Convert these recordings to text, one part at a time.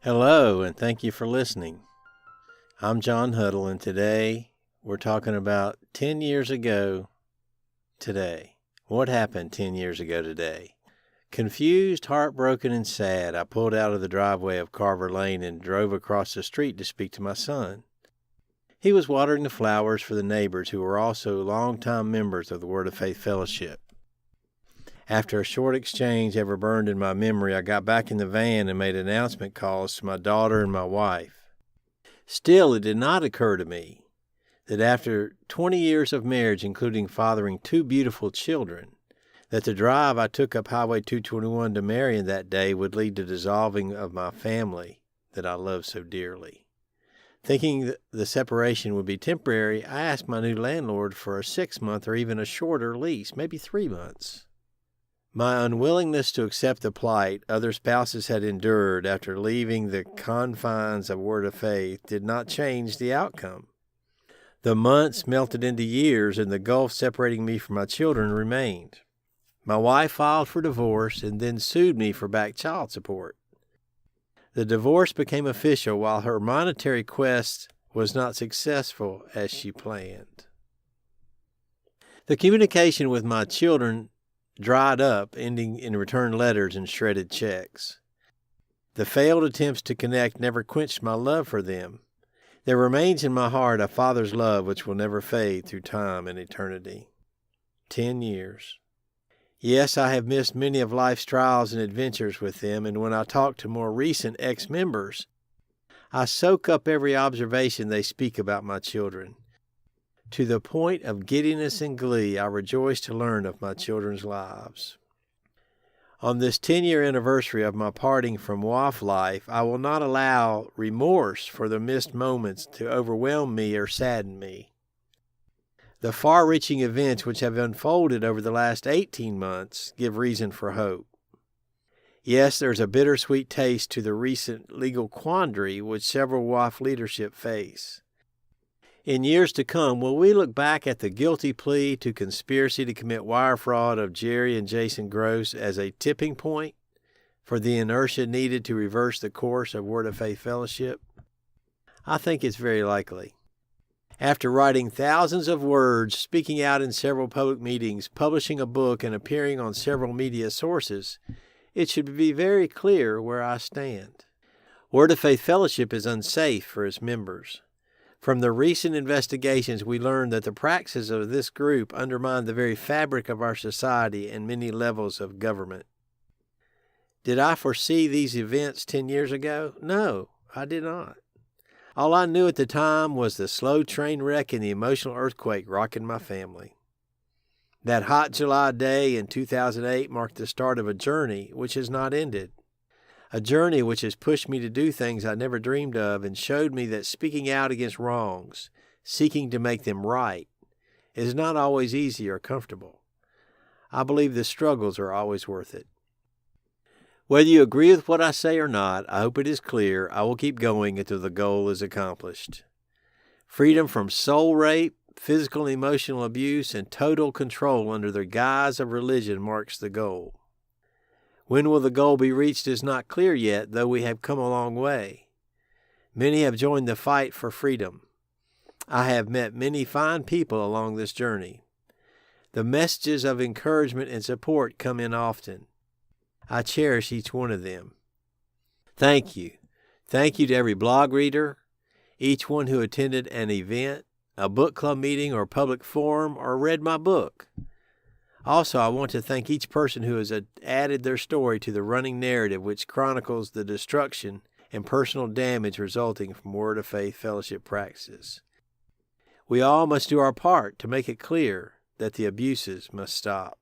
Hello, and thank you for listening. I'm John Huddle, and today we're talking about 10 years ago today. What happened 10 years ago today? Confused, heartbroken, and sad, I pulled out of the driveway of Carver Lane and drove across the street to speak to my son. He was watering the flowers for the neighbors who were also longtime members of the Word of Faith Fellowship. After a short exchange ever burned in my memory, I got back in the van and made announcement calls to my daughter and my wife. Still, it did not occur to me that after 20 years of marriage, including fathering 2 beautiful children, that the drive I took up Highway 221 to Marion that day would lead to dissolving of my family that I love so dearly. Thinking that the separation would be temporary, I asked my new landlord for a 6-month or even a shorter lease, maybe 3 months. My unwillingness to accept the plight other spouses had endured after leaving the confines of Word of Faith did not change the outcome. The months melted into years, and the gulf separating me from my children remained. My wife filed for divorce and then sued me for back child support. The divorce became official while her monetary quest was not successful as she planned. The communication with my children dried up, ending in returned letters and shredded checks. The failed attempts to connect never quenched my love for them. There remains in my heart a father's love which will never fade through time and eternity. 10 years. Yes, I have missed many of life's trials and adventures with them, and when I talk to more recent ex-members, I soak up every observation they speak about my children. To the point of giddiness and glee, I rejoice to learn of my children's lives. On this 10-year anniversary of my parting from WOFF life, I will not allow remorse for the missed moments to overwhelm me or sadden me. The far-reaching events which have unfolded over the last 18 months give reason for hope. Yes, there's a bittersweet taste to the recent legal quandary which several WOFF leadership face. In years to come, will we look back at the guilty plea to conspiracy to commit wire fraud of Jerry and Jason Gross as a tipping point for the inertia needed to reverse the course of Word of Faith Fellowship? I think it's very likely. After writing thousands of words, speaking out in several public meetings, publishing a book, and appearing on several media sources, it should be very clear where I stand. Word of Faith Fellowship is unsafe for its members. From the recent investigations, we learned that the practices of this group undermine the very fabric of our society and many levels of government. Did I foresee these events 10 years ago? No, I did not. All I knew at the time was the slow train wreck and the emotional earthquake rocking my family. That hot July day in 2008 marked the start of a journey which has not ended. A journey which has pushed me to do things I never dreamed of and showed me that speaking out against wrongs, seeking to make them right, is not always easy or comfortable. I believe the struggles are always worth it. Whether you agree with what I say or not, I hope it is clear I will keep going until the goal is accomplished. Freedom from soul rape, physical and emotional abuse, and total control under the guise of religion marks the goal. When will the goal be reached is not clear yet, though we have come a long way. Many have joined the fight for freedom. I have met many fine people along this journey. The messages of encouragement and support come in often. I cherish each one of them. Thank you. Thank you to every blog reader, each one who attended an event, a book club meeting, or public forum, or read my book. Also, I want to thank each person who has added their story to the running narrative which chronicles the destruction and personal damage resulting from Word of Faith Fellowship practices. We all must do our part to make it clear that the abuses must stop.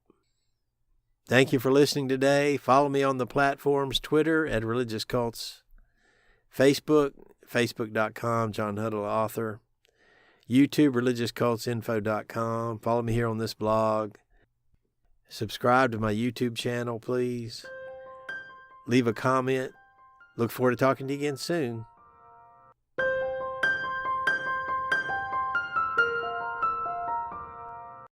Thank you for listening today. Follow me on the platforms, Twitter at Religious Cults, Facebook, facebook.com, John Huddle Author, YouTube, religiouscultsinfo.com. Follow me here on this blog. Subscribe to my YouTube channel, please. Leave a comment. Look forward to talking to you again soon.